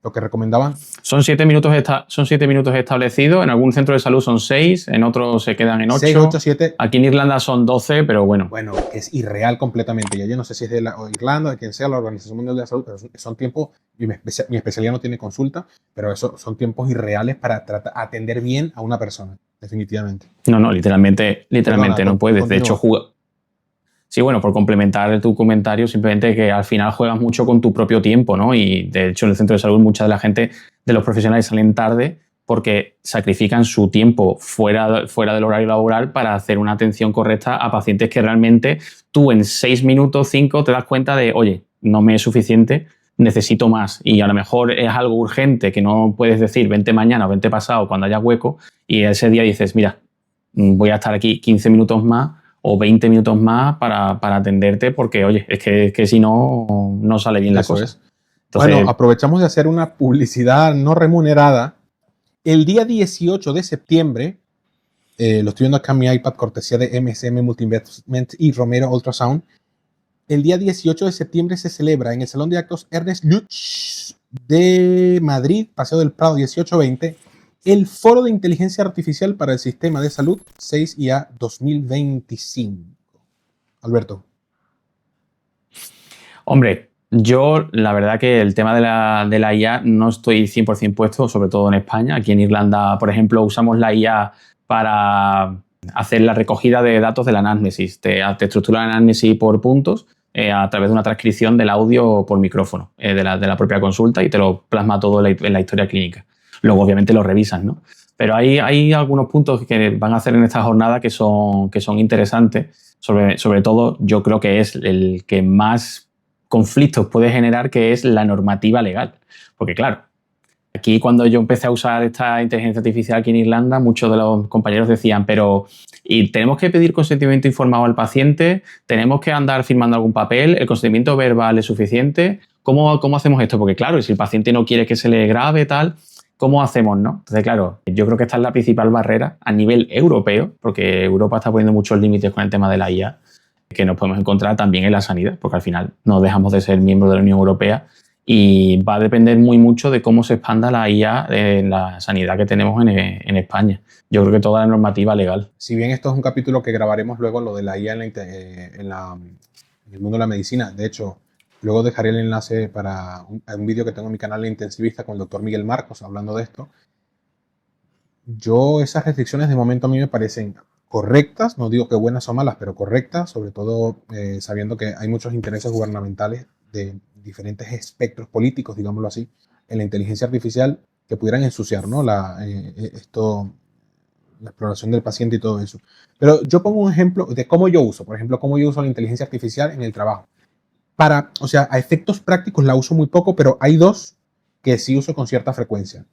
Lo que recomendaban. Son 7 minutos establecidos. En algún centro de salud son 6, en otros se quedan en 8. 6, 8, 7. Aquí en Irlanda son 12, pero bueno. Bueno, es irreal completamente. Yo no sé si es de Irlanda, de quien sea, la Organización Mundial de la Salud, pero son tiempos, mi especialidad no tiene consulta, pero eso son tiempos irreales para atender bien a una persona, definitivamente. No, literalmente no puedes. Continúa. De hecho, Sí, bueno, por complementar tu comentario, simplemente que al final juegas mucho con tu propio tiempo, ¿no? Y de hecho en el centro de salud mucha de la gente, de los profesionales, salen tarde porque sacrifican su tiempo fuera del horario laboral para hacer una atención correcta a pacientes que realmente tú en 6 minutos, 5 te das cuenta de, oye, no me es suficiente, necesito más. Y a lo mejor es algo urgente que no puedes decir vente mañana o vente pasado cuando haya hueco, y ese día dices, mira, voy a estar aquí 15 minutos más o 20 minutos más para atenderte porque, oye, es que si no, no sale bien la cosa. Entonces, bueno, aprovechamos de hacer una publicidad no remunerada. El día 18 de septiembre, lo estoy viendo acá en mi iPad, cortesía de MSM Multinvestment y Romero Ultrasound. El día 18 de septiembre se celebra en el Salón de Actos Ernest Lluch de Madrid, Paseo del Prado 1820, el Foro de Inteligencia Artificial para el Sistema de Salud 6IA 2025. Alberto. Hombre, yo la verdad que el tema de la IA no estoy 100% puesto, sobre todo en España. Aquí en Irlanda, por ejemplo, usamos la IA para hacer la recogida de datos de la anamnesis. Te estructura la anamnesis por puntos a través de una transcripción del audio por micrófono de la propia consulta y te lo plasma todo en la historia clínica. Luego, obviamente, lo revisas, ¿no? Pero hay algunos puntos que van a hacer en esta jornada que son interesantes. Sobre todo, yo creo que es el que más conflictos puede generar, que es la normativa legal. Porque, claro, aquí cuando yo empecé a usar esta inteligencia artificial aquí en Irlanda, muchos de los compañeros decían, pero ¿y tenemos que pedir consentimiento informado al paciente? ¿Tenemos que andar firmando algún papel? ¿El consentimiento verbal es suficiente? ¿Cómo hacemos esto? Porque, claro, si el paciente no quiere que se le grabe, tal, ¿cómo hacemos, no? Entonces, claro, yo creo que esta es la principal barrera a nivel europeo, porque Europa está poniendo muchos límites con el tema de la IA, que nos podemos encontrar también en la sanidad, porque al final no dejamos de ser miembros de la Unión Europea y va a depender muy mucho de cómo se expanda la IA en la sanidad que tenemos en España. Yo creo que toda la normativa legal. Si bien esto es un capítulo que grabaremos luego, lo de la IA en el mundo de la medicina. De hecho, luego dejaré el enlace para un vídeo que tengo en mi canal de Intensivista con el doctor Miguel Marcos hablando de esto. Esas restricciones de momento a mí me parecen correctas, no digo que buenas o malas, pero correctas, sobre todo sabiendo que hay muchos intereses gubernamentales de diferentes espectros políticos, digámoslo así, en la inteligencia artificial que pudieran ensuciar, ¿no? La exploración del paciente y todo eso. Pero yo pongo un ejemplo de cómo yo uso, por ejemplo, cómo yo uso la inteligencia artificial en el trabajo. O sea, a efectos prácticos la uso muy poco, pero hay dos que sí uso con cierta frecuencia.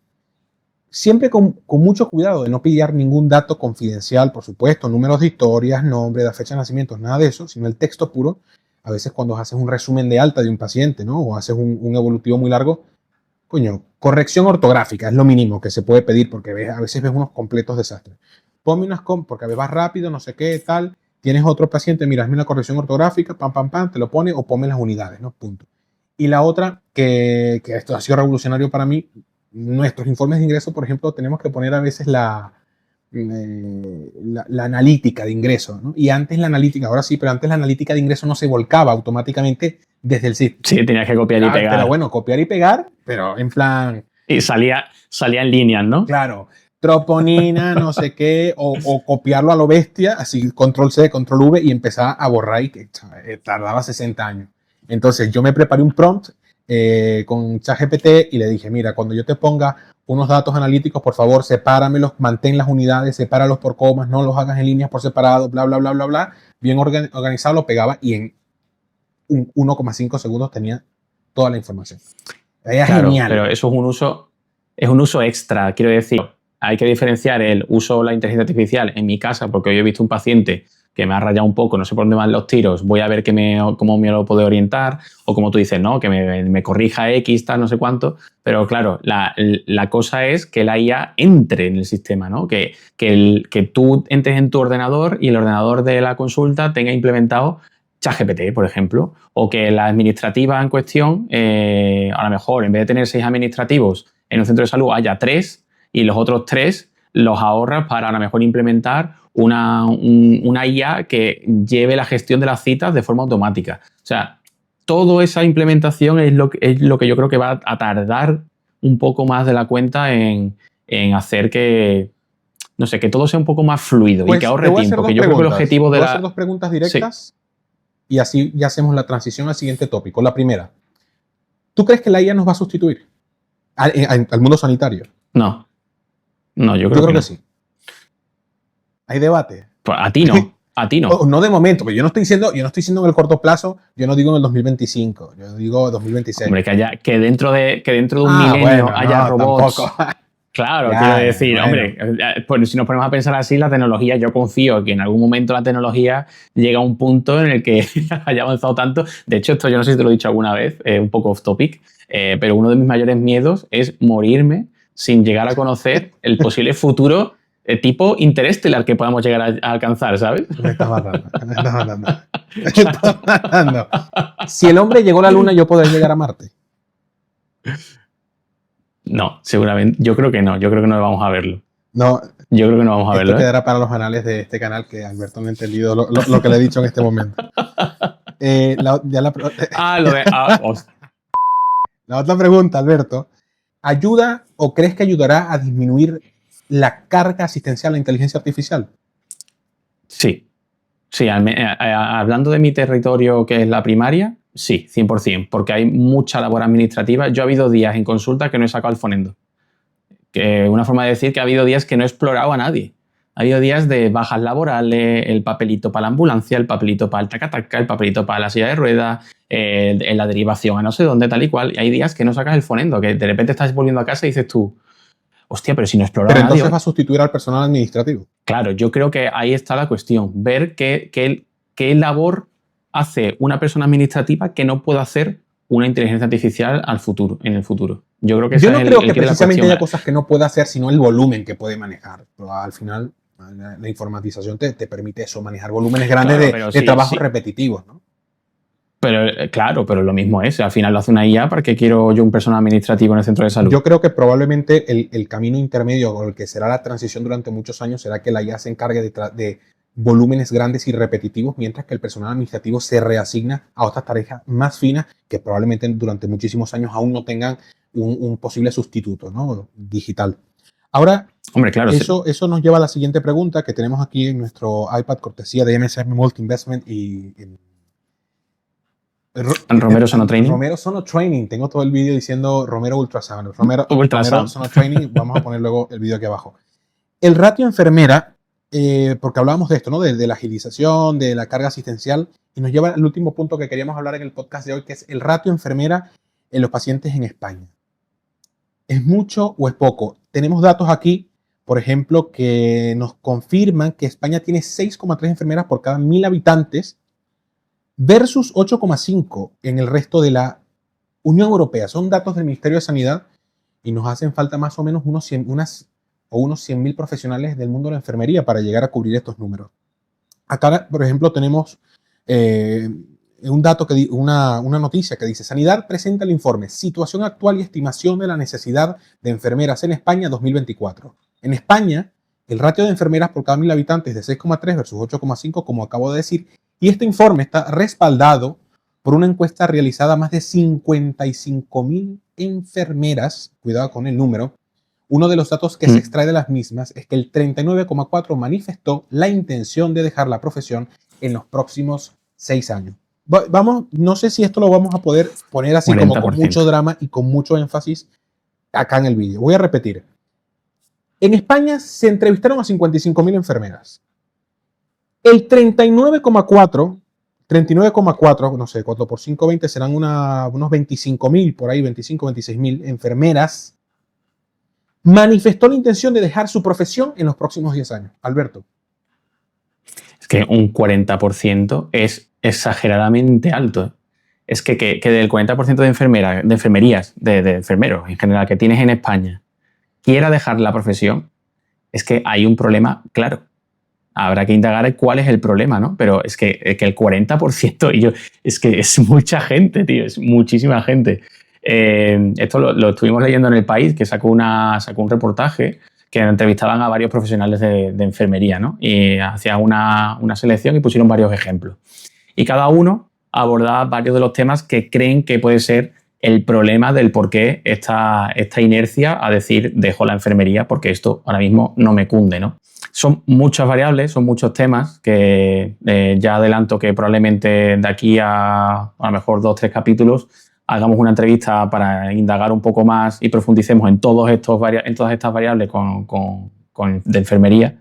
Siempre con mucho cuidado de no pillar ningún dato confidencial, por supuesto, números de historias, nombre, la fecha de nacimiento, nada de eso, sino el texto puro. A veces cuando haces un resumen de alta de un paciente, ¿no? O haces un evolutivo muy largo, coño, corrección ortográfica es lo mínimo que se puede pedir porque a veces ves unos completos desastres. Ponme porque vas rápido, no sé qué, tal. Tienes otro paciente, mira, hazme una corrección ortográfica, pam, pam, pam, te lo pone o ponme las unidades, ¿no? Punto. Y la otra, que esto ha sido revolucionario para mí, nuestros informes de ingreso, por ejemplo, tenemos que poner a veces la analítica de ingreso, ¿no? Y antes la analítica, ahora sí, pero antes la analítica de ingreso no se volcaba automáticamente desde el sitio. Sí, tenías que copiar y pegar. Pero bueno, copiar y pegar, pero en plan... Y salía en líneas, ¿no? Claro, troponina, no sé qué, o copiarlo a lo bestia, así, control C, control V, y empezar a borrar y que tardaba 60 años. Entonces yo me preparé un prompt con ChatGPT y le dije, mira, cuando yo te ponga unos datos analíticos, por favor, sepáramelos, mantén las unidades, sepáralos por comas, no los hagas en líneas por separado, bla, bla, bla, bla, bla. Bien organizado, lo pegaba y en 1,5 segundos tenía toda la información. Era genial. Pero eso es un uso extra, quiero decir. Hay que diferenciar el uso de la inteligencia artificial en mi casa, porque hoy he visto un paciente que me ha rayado un poco, no sé por dónde van los tiros, voy a ver cómo me lo puedo orientar, o como tú dices, ¿no? Que me corrija X, tal, no sé cuánto. Pero claro, la cosa es que la IA entre en el sistema, ¿no? Que tú entres en tu ordenador y el ordenador de la consulta tenga implementado ChatGPT, por ejemplo, o que la administrativa en cuestión, a lo mejor en vez de tener 6 administrativos en un centro de salud haya 3 y los otros 3 los ahorras para a lo mejor implementar una IA que lleve la gestión de las citas de forma automática. O sea, toda esa implementación es lo que yo creo que va a tardar un poco más de la cuenta en hacer que, no sé, que todo sea un poco más fluido y que ahorre tiempo. Que yo creo que el objetivo de Voy a hacer 2 preguntas directas. Sí. Y así ya hacemos la transición al siguiente tópico. La primera, ¿tú crees que la IA nos va a sustituir al mundo sanitario? No, yo creo que no. Sí. ¿Hay debate? Pues a ti no. A ti no. No de momento, pero yo no estoy diciendo en el corto plazo, yo no digo en el 2025, yo digo 2026. Hombre, que dentro de un milenio haya robots. Tampoco. Claro, quiero decir, hombre, pues si nos ponemos a pensar así, la tecnología, yo confío que en algún momento la tecnología llega a un punto en el que haya avanzado tanto. De hecho, esto yo no sé si te lo he dicho alguna vez, un poco off topic, pero uno de mis mayores miedos es morirme sin llegar a conocer el posible futuro tipo Interestelar que podamos llegar a alcanzar, ¿sabes? Me estás matando. Si el hombre llegó a la Luna, ¿yo podré llegar a Marte? No, seguramente. Yo creo que no. Yo creo que no vamos a verlo. No. Yo creo que no vamos a verlo. Esto quedará para los anales de este canal, que Alberto no ha entendido lo que le he dicho en este momento. La otra pregunta, Alberto. ¿Ayuda o crees que ayudará a disminuir la carga asistencial a la inteligencia artificial? Sí. Sí, hablando de mi territorio, que es la primaria, sí, 100%, porque hay mucha labor administrativa. Yo ha habido días en consulta que no he sacado el fonendo. Que una forma de decir que ha habido días que no he explorado a nadie. Ha habido días de bajas laborales, el papelito para la ambulancia, el papelito para el tacataca, el papelito para la silla de ruedas, la derivación a no sé dónde, tal y cual. Y hay días que no sacas el fonendo, que de repente estás volviendo a casa y dices tú, hostia, pero si no he explorado a nadie. Pero entonces va a sustituir al personal administrativo. Claro, yo creo que ahí está la cuestión. Ver qué labor hace una persona administrativa que no pueda hacer una inteligencia artificial en el futuro. Yo creo que no creo que precisamente haya cosas que no pueda hacer, sino el volumen que puede manejar. Pero al final, la informatización te permite eso, manejar volúmenes grandes de trabajos repetitivos, ¿no? Pero claro, pero lo mismo es. Al final lo hace una IA. ¿Para qué quiero yo un personal administrativo en el centro de salud? Yo creo que probablemente el camino intermedio o el que será la transición durante muchos años será que la IA se encargue de volúmenes grandes y repetitivos, mientras que el personal administrativo se reasigna a otras tareas más finas que probablemente durante muchísimos años aún no tengan un posible sustituto, ¿no? Digital. Ahora, hombre, claro, eso nos lleva a la siguiente pregunta que tenemos aquí en nuestro iPad cortesía de MSM Multi Investment y Romero Sono Training. Romero Sono Training. Tengo todo el vídeo diciendo Romero Ultrasound. Romero Sono Training. Vamos a poner luego el vídeo aquí abajo. El ratio enfermera, porque hablábamos de esto, ¿no? De la agilización, de la carga asistencial, y nos lleva al último punto que queríamos hablar en el podcast de hoy, que es el ratio enfermera en los pacientes en España. ¿Es mucho o es poco? Tenemos datos aquí, por ejemplo, que nos confirman que España tiene 6,3 enfermeras por cada 1.000 habitantes, versus 8,5 en el resto de la Unión Europea. Son datos del Ministerio de Sanidad y nos hacen falta más o menos unos 100.000 profesionales del mundo de la enfermería para llegar a cubrir estos números. Acá, por ejemplo, tenemos un dato, una noticia que dice: Sanidad presenta el informe Situación actual y estimación de la necesidad de enfermeras en España 2024. En España, el ratio de enfermeras por cada 1.000 habitantes es de 6,3 versus 8,5, como acabo de decir. Y este informe está respaldado por una encuesta realizada a más de 55.000 enfermeras. Cuidado con el número. Uno de los datos que se extrae de las mismas es que el 39,4% manifestó la intención de dejar la profesión en los próximos 6 años. Vamos, no sé si esto lo vamos a poder poner así 40%. Como con mucho drama y con mucho énfasis acá en el vídeo. Voy a repetir. En España se entrevistaron a 55.000 enfermeras. El 39,4, no sé, 4 por 5, 20, serán unos 25.000, por ahí, 25, 26.000 enfermeras, manifestó la intención de dejar su profesión en los próximos 10 años. Alberto. Es que un 40% es exageradamente alto. Es que del 40% de enfermerías, de enfermeros en general que tienes en España, quiera dejar la profesión, es que hay un problema claro. Habrá que indagar cuál es el problema, ¿no? Pero es que el 40%, es que es mucha gente, tío, es muchísima gente. Esto lo estuvimos leyendo en El País, que sacó un reportaje que entrevistaban a varios profesionales de enfermería, ¿no? Y hacían una selección y pusieron varios ejemplos. Y cada uno abordaba varios de los temas que creen que puede ser el problema del por qué esta inercia a decir dejo la enfermería porque esto ahora mismo no me cunde, ¿no? Son muchas variables, son muchos temas que ya adelanto que probablemente de aquí a lo mejor 2 o 3 capítulos hagamos una entrevista para indagar un poco más y profundicemos en todas estas variables de enfermería.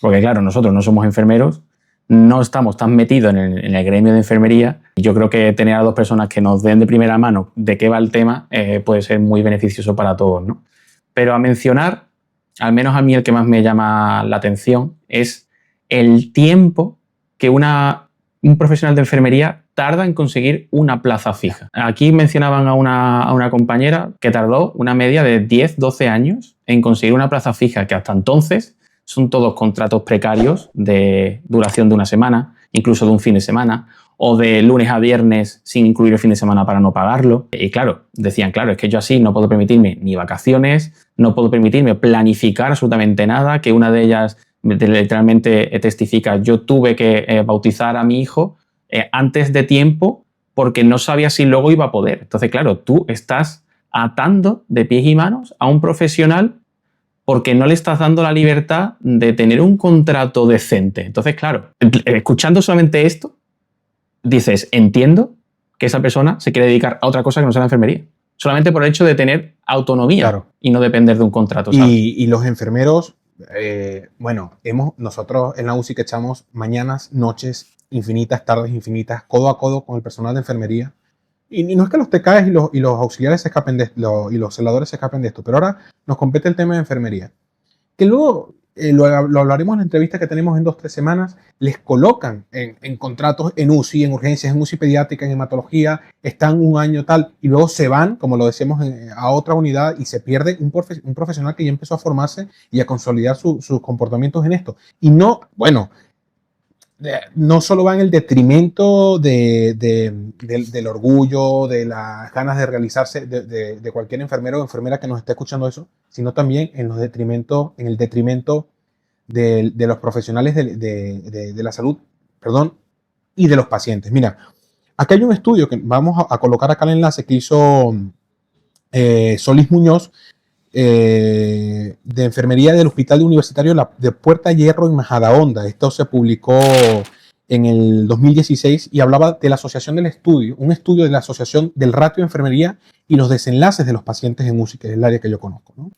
Porque claro, nosotros no somos enfermeros, no estamos tan metidos en el gremio de enfermería. Yo creo que tener a 2 personas que nos den de primera mano de qué va el tema puede ser muy beneficioso para todos, ¿no? Pero a mencionar, al menos a mí el que más me llama la atención, es el tiempo que un profesional de enfermería tarda en conseguir una plaza fija. Aquí mencionaban a una compañera que tardó una media de 10-12 años en conseguir una plaza fija, que hasta entonces son todos contratos precarios de duración de una semana, incluso de un fin de semana, o de lunes a viernes sin incluir el fin de semana para no pagarlo. Y claro, decían, claro, es que yo así no puedo permitirme ni vacaciones, no puedo permitirme planificar absolutamente nada, que una de ellas literalmente testifica, yo tuve que bautizar a mi hijo antes de tiempo porque no sabía si luego iba a poder. Entonces, claro, tú estás atando de pies y manos a un profesional porque no le estás dando la libertad de tener un contrato decente. Entonces, claro, escuchando solamente esto, dices, entiendo que esa persona se quiere dedicar a otra cosa que no sea la enfermería. Solamente por el hecho de tener autonomía, claro, y no depender de un contrato, ¿sabes? Y los enfermeros, nosotros en la UCI que echamos mañanas, noches infinitas, tardes infinitas, codo a codo con el personal de enfermería. Y no es que los TKs y los auxiliares se escapen de esto, y los celadores se escapen de esto, pero ahora nos compete el tema de enfermería. Que luego lo hablaremos en la entrevista que tenemos en 2 o 3 semanas, les colocan en contratos en UCI, en urgencias, en UCI pediátrica, en hematología, están un año tal, y luego se van, como lo decíamos, a otra unidad y se pierde un profesional que ya empezó a formarse y a consolidar sus comportamientos en esto. Y no, bueno, no solo va en el detrimento del orgullo, de las ganas de realizarse de cualquier enfermero o enfermera que nos esté escuchando eso, sino también en el detrimento de los profesionales de la salud, perdón, y de los pacientes. Mira, aquí hay un estudio que vamos a colocar acá el enlace que hizo Solís Muñoz, de enfermería del Hospital Universitario de Puerta Hierro en Majadahonda. Esto se publicó en el 2016 y hablaba de la asociación del estudio, un estudio de la asociación del ratio de enfermería y los desenlaces de los pacientes en UCI, que es el área que yo conozco, ¿no?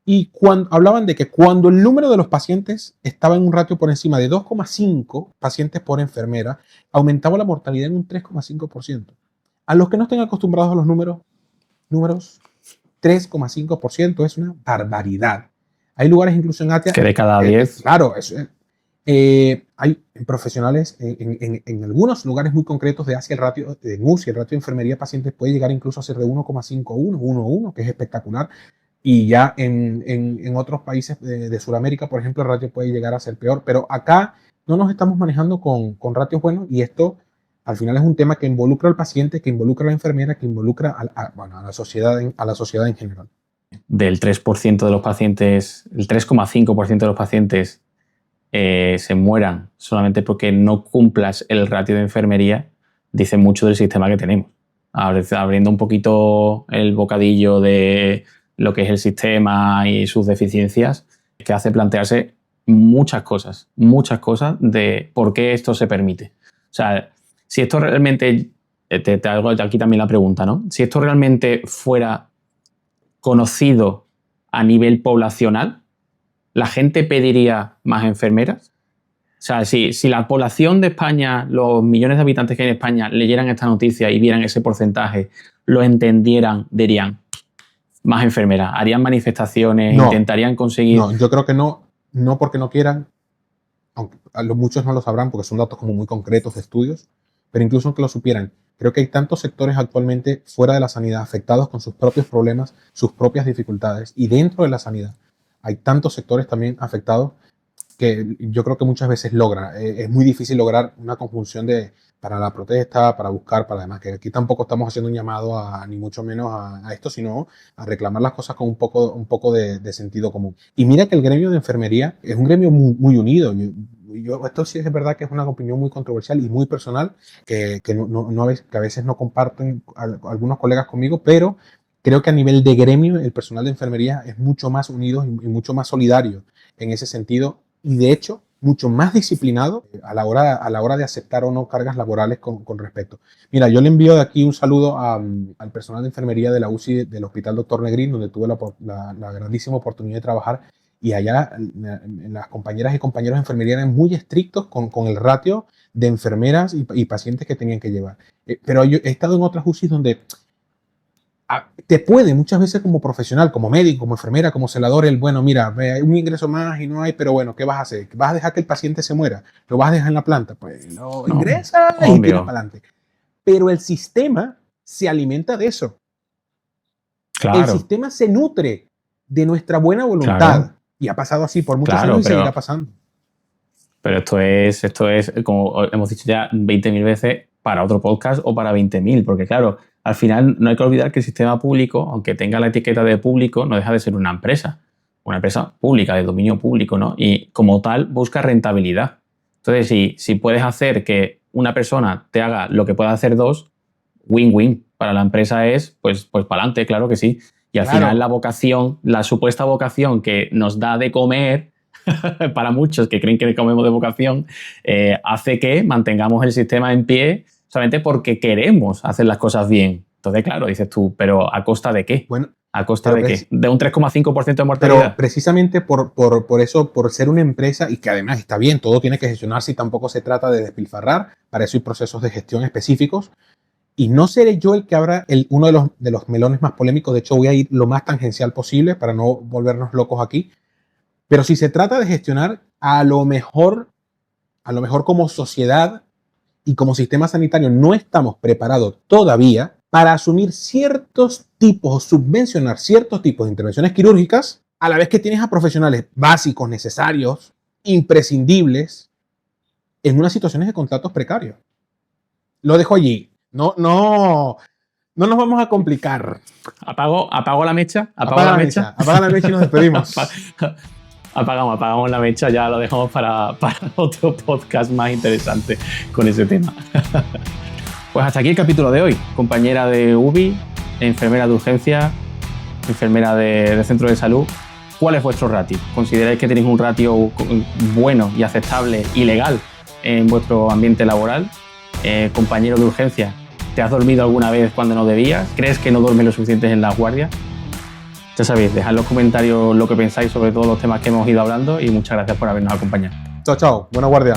Y hablaban de que cuando el número de los pacientes estaba en un ratio por encima de 2,5 pacientes por enfermera, aumentaba la mortalidad en un 3,5%. A los que no estén acostumbrados a los números 3,5% es una barbaridad. Hay lugares incluso en Asia... Que de cada 10... Claro, hay profesionales en algunos lugares muy concretos de Asia, el ratio de UCI, el ratio de enfermería pacientes puede llegar incluso a ser de 1,51, 1,1, que es espectacular. Y ya en otros países de Sudamérica, por ejemplo, el ratio puede llegar a ser peor. Pero acá no nos estamos manejando con ratios buenos y esto al final es un tema que involucra al paciente, que involucra a la enfermera, que involucra a la sociedad en general. Del 3% de los pacientes, el 3,5% de los pacientes se mueran solamente porque no cumplas el ratio de enfermería, dice mucho del sistema que tenemos. Abriendo un poquito el bocadillo de lo que es el sistema y sus deficiencias, que hace plantearse muchas cosas de por qué esto se permite. O sea, si esto realmente, te hago aquí también la pregunta, ¿no? Si esto realmente fuera conocido a nivel poblacional, ¿la gente pediría más enfermeras? O sea, si la población de España, los millones de habitantes que hay en España, leyeran esta noticia y vieran ese porcentaje, lo entendieran, dirían, más enfermeras, harían manifestaciones, No, intentarían conseguir... No, yo creo que no porque no quieran, aunque muchos no lo sabrán porque son datos como muy concretos de estudios, pero incluso aunque lo supieran, creo que hay tantos sectores actualmente fuera de la sanidad afectados con sus propios problemas, sus propias dificultades, y dentro de la sanidad hay tantos sectores también afectados que yo creo que muchas veces es muy difícil lograr una conjunción para la protesta, para buscar, para demás, que aquí tampoco estamos haciendo un llamado ni mucho menos a esto, sino a reclamar las cosas con un poco de sentido común. Y mira que el gremio de enfermería es un gremio muy, muy unido. Esto sí es verdad que es una opinión muy controversial y muy personal, que a veces no comparten algunos colegas conmigo, pero creo que a nivel de gremio el personal de enfermería es mucho más unido y mucho más solidario en ese sentido, y de hecho mucho más disciplinado a la hora de aceptar o no cargas laborales con respecto. Mira, yo le envío de aquí un saludo al personal de enfermería de la UCI del Hospital Dr. Negrín, donde tuve la grandísima oportunidad de trabajar, y allá las compañeras y compañeros de enfermería eran muy estrictos con el ratio de enfermeras y pacientes que tenían que llevar. Pero yo he estado en otras UCIs donde te puede muchas veces como profesional, como médico, como enfermera, como celador, bueno, mira, hay un ingreso más y no hay, pero bueno, ¿qué vas a hacer? ¿Vas a dejar que el paciente se muera? ¿Lo vas a dejar en la planta? Pues no, ingresa y tira para adelante. Pero el sistema se alimenta de eso. Claro. El sistema se nutre de nuestra buena voluntad. Claro. Y ha pasado así por muchos años y seguirá pasando. Pero esto es, como hemos dicho ya 20.000 veces, para otro podcast o para 20.000, porque claro, al final no hay que olvidar que el sistema público, aunque tenga la etiqueta de público, no deja de ser una empresa pública, de dominio público, ¿no? Y como tal busca rentabilidad. Entonces, si puedes hacer que una persona te haga lo que pueda hacer dos, win-win. Para la empresa es, pues para adelante, claro que sí. Y al final la vocación, la supuesta vocación que nos da de comer, para muchos que creen que comemos de vocación, hace que mantengamos el sistema en pie solamente porque queremos hacer las cosas bien. Entonces, claro, dices tú, ¿pero a costa de qué? Bueno, ¿a costa de qué? ¿De un 3,5% de mortalidad? Pero precisamente por eso, por ser una empresa, y que además está bien, todo tiene que gestionarse y tampoco se trata de despilfarrar, para eso hay procesos de gestión específicos. Y no seré yo el que abra uno de los melones más polémicos. De hecho, voy a ir lo más tangencial posible para no volvernos locos aquí. Pero si se trata de gestionar, a lo mejor como sociedad y como sistema sanitario no estamos preparados todavía para asumir ciertos tipos o subvencionar ciertos tipos de intervenciones quirúrgicas, a la vez que tienes a profesionales básicos, necesarios, imprescindibles, en unas situaciones de contratos precarios. Lo dejo allí. No nos vamos a complicar. Apago la mecha. Apaga la mecha y nos despedimos. Apagamos la mecha, ya lo dejamos para otro podcast más interesante con ese tema. Pues hasta aquí el capítulo de hoy. Compañera de UBI, enfermera de urgencia, enfermera de centro de salud. ¿Cuál es vuestro ratio? ¿Consideráis que tenéis un ratio bueno y aceptable y legal en vuestro ambiente laboral? Compañero de urgencia, ¿te has dormido alguna vez cuando no debías? ¿Crees que no duermes lo suficiente en las guardias? Ya sabéis, dejad en los comentarios lo que pensáis sobre todos los temas que hemos ido hablando y muchas gracias por habernos acompañado. Chao, buena guardia.